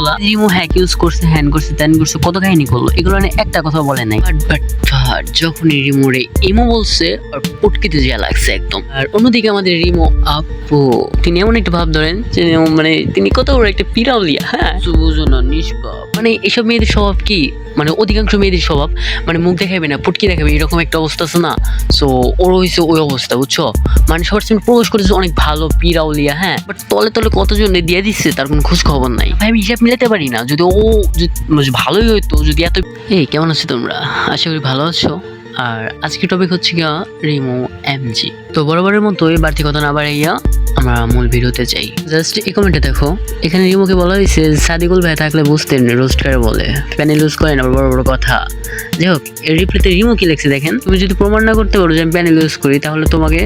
গুলা Rimo hack use করছে, হ্যান করছে, ত্যান করছে, কত কাহিনী করলো, এগুলো নিয়ে একটা কথা বলে নাই। বাট যখনই রিমোরে ইমো বলছে আর পটকিতে যা লাগছে একদম। আর অন্যদিকে আমাদের রিমো আপু, তিনি এমন একটা ভাব ধরেন যে মানে তিনি কত বড় একটা পিরাউলিয়া। হ্যাঁ, বুঝো না নিষ্পাপ, মানে এসব মেয়েদের স্বভাব কি, মানে অধিকাংশ মেয়েদের স্বভাব মানে মুখ দেখাবে না পটকি দেখাবে, এরকম একটা অবস্থা আছে না। সো ওর হয়েছে ওই অবস্থা, বুঝছো? মানে সবার সামনে প্রবেশ করেছে অনেক ভালো পিরাউলিয়া, হ্যাঁ, বাট তলে তলে কতজন দিয়ে দিচ্ছে তার কোনো খোঁজ খবর নাই। ভাই আমি হিসাব মিলাতে পারি না, যদি ও ভালোই হইতো, যদি এত। এই কেমন আছো তোমরা? আশা করি ভালো আছো। আর আজকে টপিক হচ্ছে গিয়া রিমো এমজি। তো বরাবরের মতো এই বাড়তি কথা না বাড়াইয়া আমরা মূল ভিডিওতে চাই। জাস্ট এই কমেন্টে দেখো, এখানে রিমোকে বলা হয়েছে সাদিকুল ভাই থাকলে বুঝতেন রোস্ট করে বলে, প্যানেল ইউজ করেন আবার বড় বড় কথা। যাই হোক, এর রিপ্লাইতে রিমো কি লিখছে দেখেন, তুমি যদি প্রমাণ না করতে পারো যে আমি প্যানেল ইউজ করি, তাহলে তোমাকে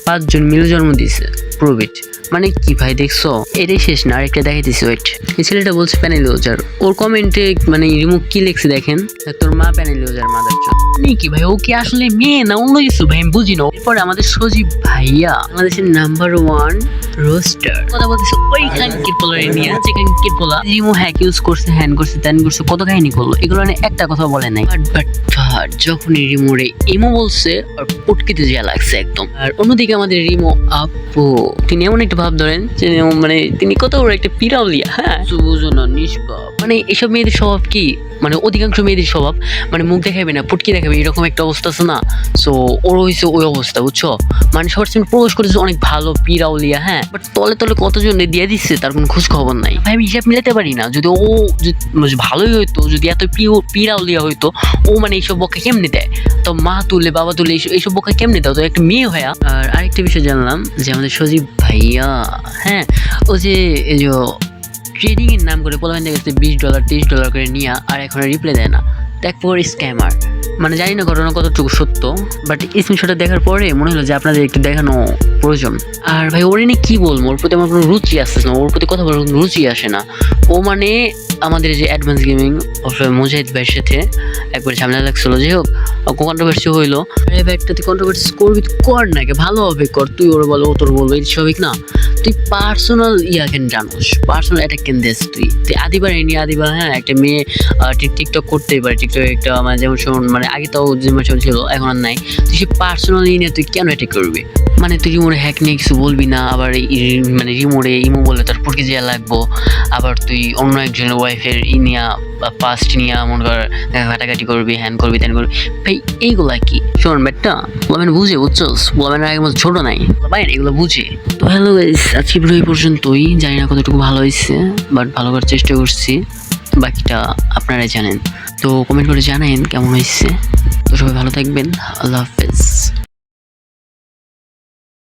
5 জন মিলে জন্ম দিয়েছে, প্রুভ ইট। মানে কি ভাই দেখছো, এটাই শেষ না, আরেকটা দেখাইতেছি ওয়েট। এই ছেলেটা বলছে প্যানেল ইউজার, ওর কমেন্টে মানে রিমো কি লিখছে দেখেন, তোর মা প্যানেল ইউজার মাদার চোদ। মানে কি ভাই, ও কি আসলে মেয়ে না অন্য কিছু ভাই আমি বুঝি না। এরপরে আমাদের সজীব ভাইয়া বাংলাদেশের নাম্বার 1 রোস্টার কথা বলতেছে ওই খানকির পোলারে নিয়ে, যে খানকির পোলা রিমো হ্যাক ইউজ করছে, হ্যান করছে, ত্যান করছে, কত কাহিনী করলো, এগুলো নিয়ে একটা কথা বলে নাই। বাট যখনই রিমোরে ইমো বলছে আর পটকিতে যা লাগছে একদম। আর অন্যদিকে আমাদের রিমো আপু, তিনি এমন একটা ভাব ধরেন যে মানে তিনি কত বড় একটা পিরাউলিয়া। হ্যাঁ, বুঝো না নিষ্পাপ, মানে এসব মেয়েদের স্বভাব কি, মানে অধিকাংশ মেয়েদের স্বভাব মানে মুখ দেখাবে না পটকি দেখাবে, এরকম একটা অবস্থা আছে না। সো ওর হয়েছে ওই অবস্থা, বুঝছো? মানে সবার সামনে প্রবেশ করেছে অনেক ভালো পিরাউলিয়া, হ্যাঁ, বাট তলে তলে কতজন দিয়ে দিচ্ছে তার কোনো খোঁজ খবর নাই। ভাই আমি হিসাব মিলাতে পারি না, যদি ও ভালোই হইতো, যদি এত পিরাউলিয়া হইতো, ও মানে এইসব বকা কেমনে দেয়, তো মা তুলে বাবা তুলে এইসব বকা কেমনে দাও, তো একটা মেয়ে হয়ে। আর আরেকটা বিষয় জানলাম যে আমাদের সজীব ভাইয়া, হ্যাঁ, ও যে এই যে ট্রেডিং এর নাম করে পোলাপান থেকে $20 $30 করে নিয়ে আর এখন রিপ্লাই দেয় না, তারপর স্ক্যামার। মানে জানি না ঘটনা কতটুকু সত্য, বাট স্ক্রিনশটটা দেখার পরে মনে হলো যে আপনাদের একটু দেখানো প্রয়োজন। আর ভাই ওর নিয়ে কি বলবো, ওর প্রতি আমার কোনো রুচি আসছে না, ওর প্রতি কথা বলার কোনো রুচি আসে না। ও মানে আমাদের যে অ্যাডভান্স গেমিং মুজাহিদ ভাইয়ের সাথে একবার ঝামেলা লাগছিল, যাই হোক কন্ট্রোভার্সি হইলো। আরে ভাইটা তুই কন্ট্রোভার্সি করবি, কর না, ভালো হবে কর, তুই ওর বলো ও তোর বলবো, এই সবিক না, তুই পার্সোনাল কেন জানোস, পার্সোনাল অ্যাটাক কেন দেশ তুই আদিবার এনে আদিবার। হ্যাঁ, একটা মেয়ে টিকটক করতেই পারে, টিকটক একটা মানে যেমন মানে আগে তাও যেমন চলছিল এখন আর নাই, তুই সে পার্সোনাল নিয়ে তুই কেন অ্যাটাক করবি? মানে তুই রিমোরে হ্যাক নিয়ে কিছু বলবি না, আবার মানে রিমোরে ইমো বলে তার পটকে যাওয়া লাগবো, আবার তুই অন্য একজনের ওয়াইফের নিয়া পাস্ট নিয়ে মনে কর ঘাটাঘাটি করবি, হ্যান করবি, ত্যান করবি। ভাই এইগুলা কি? শোন ব্যাটটা বলামেন বুঝে, বুঝছোস? বলামেন আগের মতো ছোট নাই ভাই, এগুলো বুঝে। তো হ্যালো গাইস, আজকে ভিডিও এই পর্যন্তই। জানি না কতটুকু ভালো হয়েছে, বাট ভালো করার চেষ্টা করছি, বাকিটা আপনারাই জানেন। তো কমেন্ট করে জানাইন কেমন হয়েছে। তো সবাই ভালো থাকবেন, আল্লাহ হাফেজ।